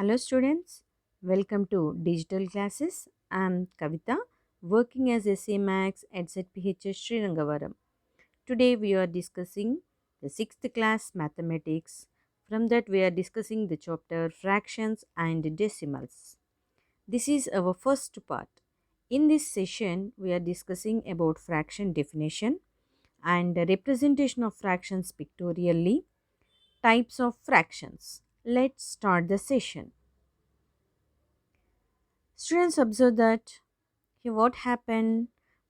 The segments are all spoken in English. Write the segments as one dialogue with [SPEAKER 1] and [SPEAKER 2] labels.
[SPEAKER 1] Hello students, welcome to Digital Classes. I am Kavita, working as SA Max at ZPHS Srirangavaram. Today we are discussing the 6th class mathematics. From that we are discussing the chapter fractions and decimals. This is our first part. In this session we are discussing about fraction definition and the representation of fractions pictorially, types of fractions. Let's start the session. Students observe that here what happened?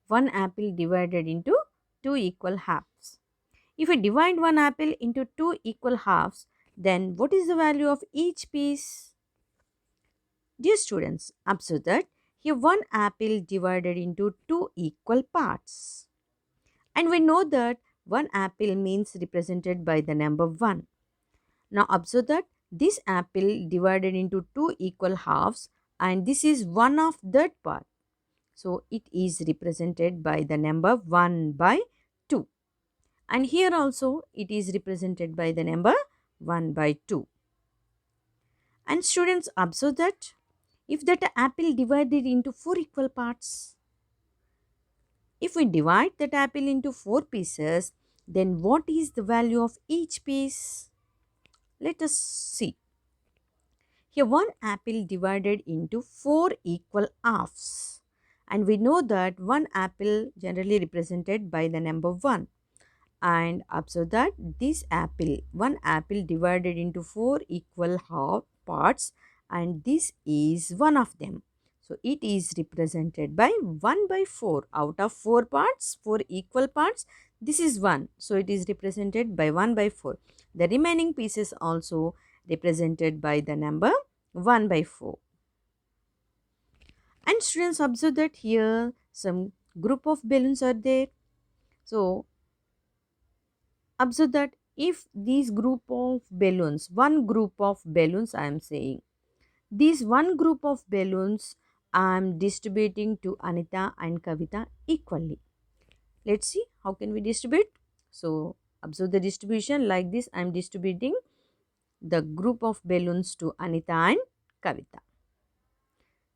[SPEAKER 1] One apple divided into two equal halves. If we divide one apple into two equal halves, then what is the value of each piece? Dear students, observe that here one apple divided into two equal parts. And we know that one apple means represented by the number 1. Now observe that this apple divided into two equal halves and this is one of that part. So it is represented by the number 1 by 2. And here also it is represented by the number 1 by 2. And students observe that if that apple divided into 4 equal parts, if we divide that apple into 4 pieces, then what is the value of each piece? Let us see. Here one apple divided into 4 equal halves. And we know that one apple generally represented by the number 1. And observe that this apple, one apple divided into 4 equal half parts and this is one of them. So it is represented by 1 by 4 out of 4 parts, 4 equal parts. This is 1. So it is represented by 1 by 4. The remaining pieces also represented by the number 1 by 4. And students observe that here some group of balloons are there. So observe that if these group of balloons, one group of balloons I am saying, these one group of balloons I am distributing to Anita and Kavita equally. Let's see how can we distribute. So observe the distribution like this. I am distributing the group of balloons to Anita and Kavita.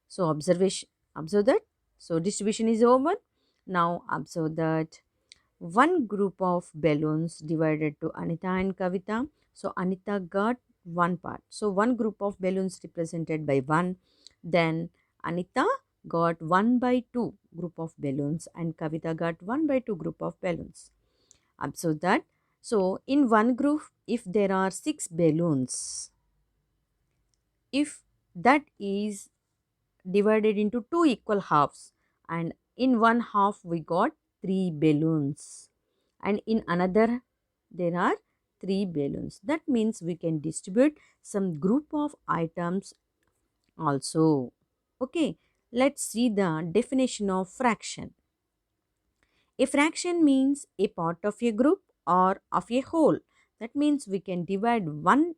[SPEAKER 1] So observe that. So distribution is over. Now observe that one group of balloons divided to Anita and Kavita. So Anita got one part. So one group of balloons represented by 1. Then Anita got 1 by 2 group of balloons and Kavita got 1 by 2 group of balloons. Observe that. So in one group, if there are 6 balloons, if that is divided into 2 equal halves and in one half we got 3 balloons and in another there are 3 balloons. That means we can distribute some group of items also. Okay, let's see the definition of fraction. A fraction means a part of a group or of a whole. That means we can divide one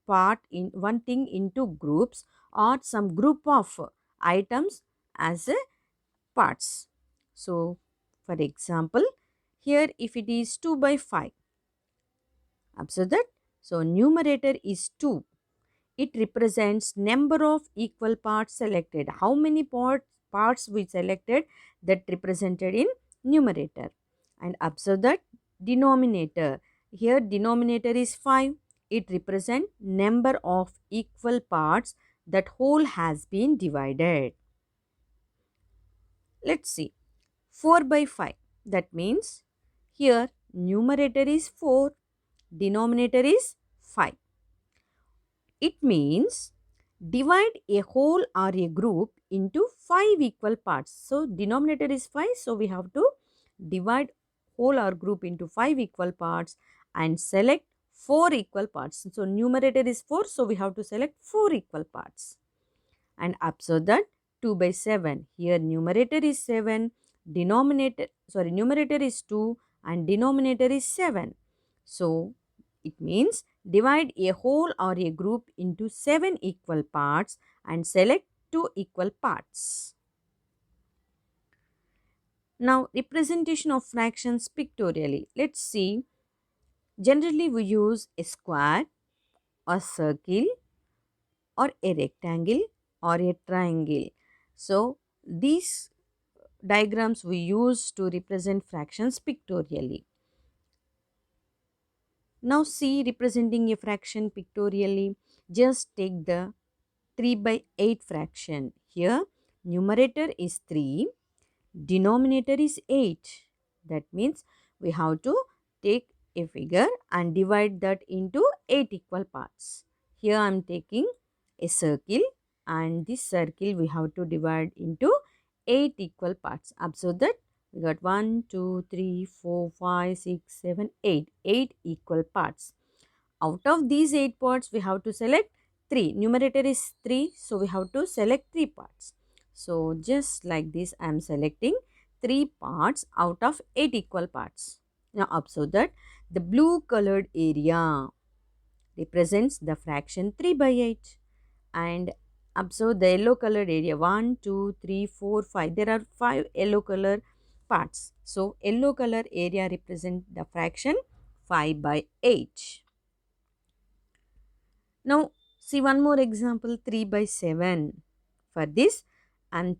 [SPEAKER 1] thing into groups or some group of items as a parts. So for example, here if it is 2 by 5, observe that. So numerator is 2. It represents number of equal parts selected. How many parts we selected that represented in numerator. And observe that denominator. Here denominator is 5. It represents number of equal parts that whole has been divided. Let's see. 4 by 5. That means here numerator is 4, denominator is 5. It means divide a whole or a group into 5 equal parts. So denominator is 5, so we have to divide whole or group into 5 equal parts and select 4 equal parts. So numerator is 4, so we have to select 4 equal parts. And observe that 2 by 7. Here numerator is 7, numerator is 2 and denominator is 7. So it means divide a whole or a group into 7 equal parts and select 2 equal parts. Now representation of fractions pictorially. Let's see. Generally we use a square, a circle, or a rectangle or a triangle. So these diagrams we use to represent fractions pictorially. Now see representing a fraction pictorially. Just take the 3 by 8 fraction. Here numerator is 3, denominator is 8. That means we have to take a figure and divide that into 8 equal parts. Here I am taking a circle, and this circle we have to divide into 8 equal parts. Observe that we got 1, 2, 3, 4, 5, 6, 7, 8. 8 equal parts. Out of these 8 parts, we have to select 3. Numerator is 3, so we have to select 3 parts. So just like this, I am selecting 3 parts out of 8 equal parts. Now observe that the blue colored area represents the fraction 3 by 8, and observe the yellow colored area 1, 2, 3, 4, 5. There are 5 yellow color parts. So yellow color area represents the fraction 5 by 8. Now see one more example, 3 by 7. For this I'm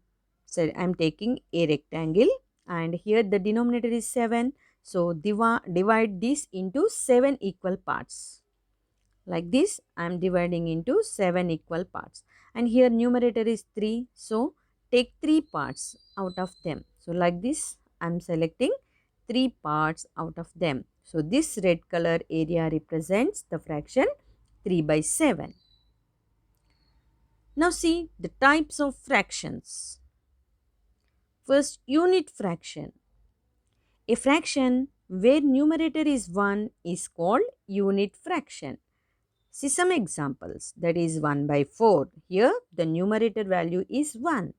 [SPEAKER 1] taking a rectangle, and here the denominator is 7. So divide this into 7 equal parts. Like this I am dividing into 7 equal parts, and here numerator is 3. So take 3 parts out of them. So like this I am selecting 3 parts out of them. So this red color area represents the fraction 3 by 7. Now see the types of fractions. First, unit fraction. A fraction where numerator is 1 is called unit fraction. See some examples, that is 1 by 4. Here the numerator value is 1.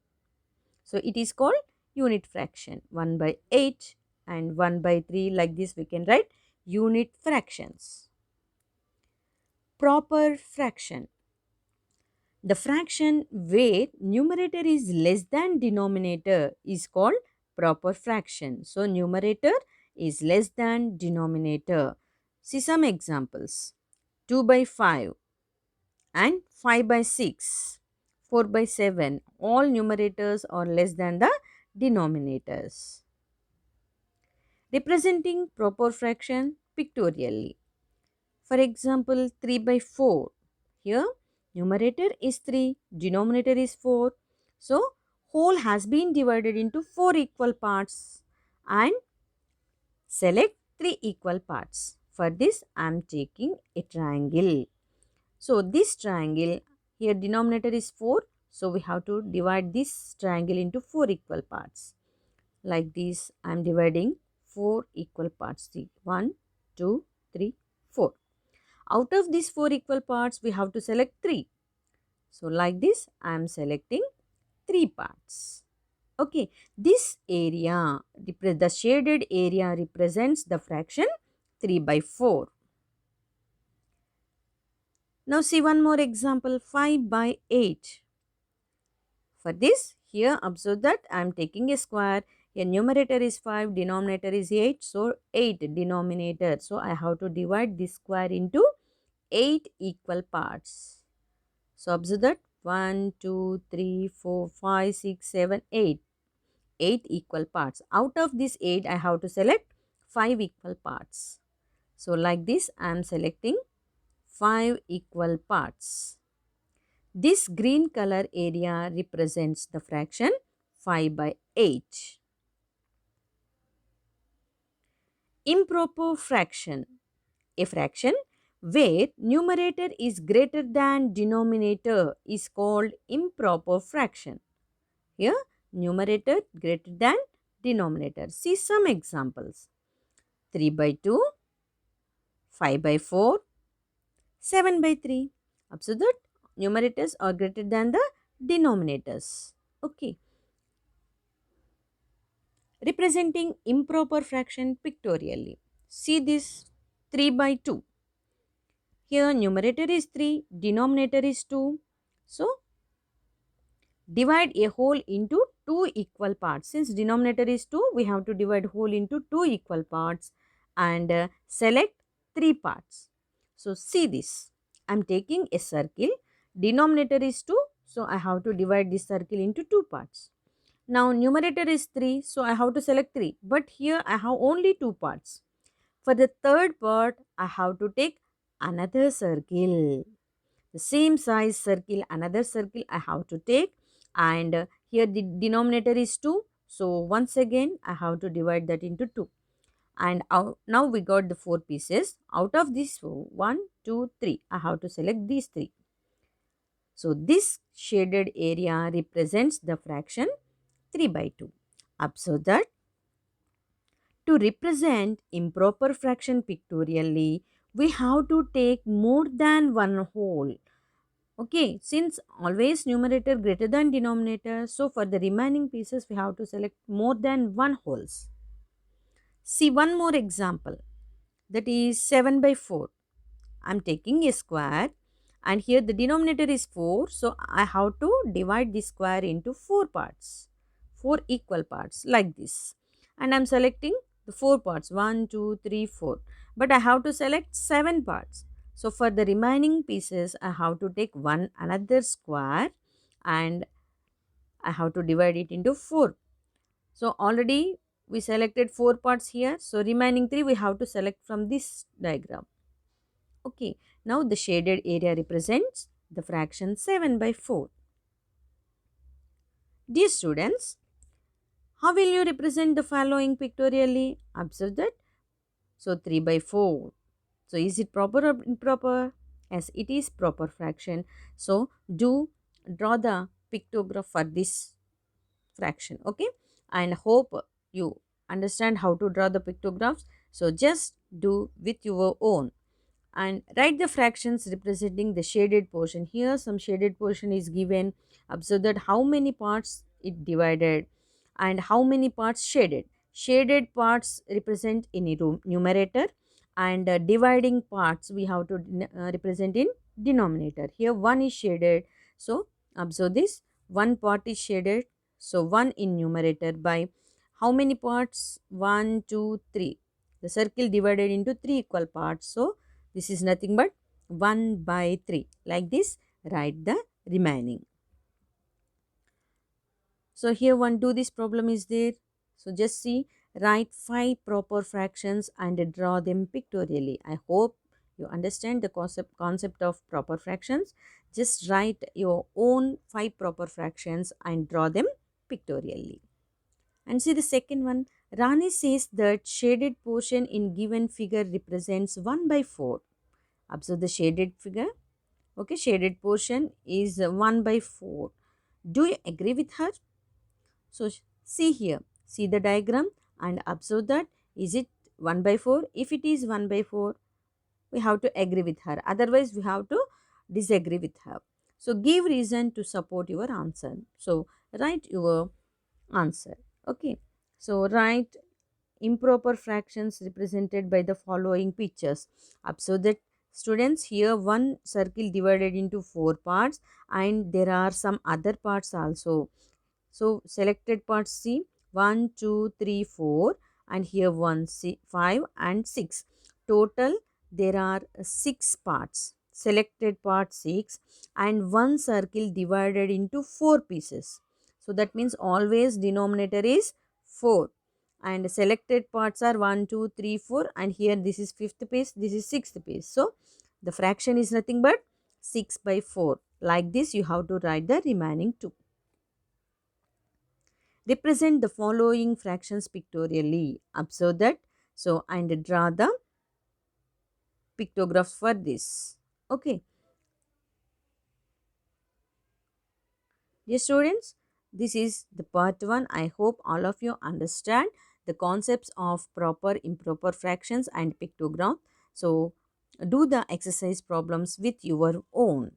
[SPEAKER 1] So it is called unit fraction. 1 by 8 and 1 by 3, like this we can write unit fractions. Proper fraction. The fraction where numerator is less than denominator is called proper fraction. So numerator is less than denominator. See some examples. 2 by 5 and 5 by 6, 4 by 7. All numerators are less than the denominators. Representing proper fraction pictorially. For example, 3 by 4. Here numerator is 3, denominator is 4. So whole has been divided into 4 equal parts, and select 3 equal parts. For this I am taking a triangle. So this triangle, here denominator is 4. So we have to divide this triangle into 4 equal parts. Like this I am dividing 4 equal parts. See 1, 2, 3, 4. Out of these 4 equal parts, we have to select 3. So like this I am selecting 3 parts. Okay, this area, the shaded area represents the fraction 3 by 4. Now see one more example, 5 by 8. For this, here observe that I am taking a square. Here numerator is 5, denominator is 8. So 8 denominator. So I have to divide this square into 8 equal parts. So observe that 1, 2, 3, 4, 5, 6, 7, 8. 8 equal parts. Out of this 8, I have to select 5 equal parts. So like this I am selecting 5 equal parts. This green color area represents the fraction 5 by 8. Improper fraction. A fraction where numerator is greater than denominator is called improper fraction. Here numerator greater than denominator. See some examples. 3 by 2, 5 by 4, 7 by 3. Observe that numerators are greater than the denominators. Okay. Representing improper fraction pictorially. See this 3 by 2. Here numerator is 3, denominator is 2. So divide a whole into 2 equal parts. Since denominator is 2, we have to divide whole into 2 equal parts, and select 3 parts. So see this. I am taking a circle. Denominator is 2, so I have to divide this circle into 2 parts. Now numerator is 3, so I have to select 3. But here I have only 2 parts. For the third part, I have to take another circle. The same size circle, another circle I have to take, and here the denominator is 2. So once again I have to divide that into 2. And now we got the 4 pieces. Out of this 1, 2, 3, I have to select these 3. So this shaded area represents the fraction 3 by 2. Observe that to represent improper fraction pictorially, we have to take more than one whole. Okay, since always numerator greater than denominator, so for the remaining pieces we have to select more than one wholes. See one more example, that is 7 by 4. I am taking a square and here the denominator is 4, so I have to divide the square into 4 parts, 4 equal parts like this. And I am selecting the 4 parts, 1, 2, 3, 4. But I have to select 7 parts. So for the remaining pieces, I have to take one another square and I have to divide it into 4. So already we selected 4 parts here. So remaining 3 we have to select from this diagram. Okay, now the shaded area represents the fraction 7 by 4. Dear students, how will you represent the following pictorially? Observe that. So 3 by 4. So is it proper or improper? Yes, it is proper fraction. So draw the pictograph for this fraction. Okay, and hope you understand how to draw the pictographs. So just do with your own and write the fractions representing the shaded portion. Here some shaded portion is given. Observe that how many parts it divided and how many parts shaded. Shaded parts represent in a numerator and dividing parts we have to represent in denominator. Here 1 is shaded, so observe this, one part is shaded, so 1 in numerator by how many parts, 1, 2, 3. The circle divided into 3 equal parts, so this is nothing but 1 by 3. Like this, write the remaining. So here 1, 2, this problem is there. So just see, write 5 proper fractions and draw them pictorially. I hope you understand the concept of proper fractions. Just write your own 5 proper fractions and draw them pictorially. And see the second one. Rani says that shaded portion in given figure represents 1 by 4. Observe the shaded figure. Okay, shaded portion is 1 by 4. Do you agree with her? So see here, see the diagram and observe that is it 1 by 4? If it is 1 by 4, we have to agree with her. Otherwise, we have to disagree with her. So give reason to support your answer. So write your answer. Okay. So write improper fractions represented by the following pictures. Observe that students, here one circle divided into 4 parts and there are some other parts also. So selected parts see 1, 2, 3, 4 and here 1, 5 and 6. Total there are 6 parts. Selected part 6 and one circle divided into 4 pieces. So that means always denominator is 4 and selected parts are 1, 2, 3, 4 and here this is 5th piece, this is 6th piece. So the fraction is nothing but 6 by 4. Like this you have to write the remaining 2. Represent the following fractions pictorially. Observe that. So, and draw the pictographs for this. Okay. Dear students, this is the part 1. I hope all of you understand the concepts of proper, improper fractions and pictogram. So, do the exercise problems with your own.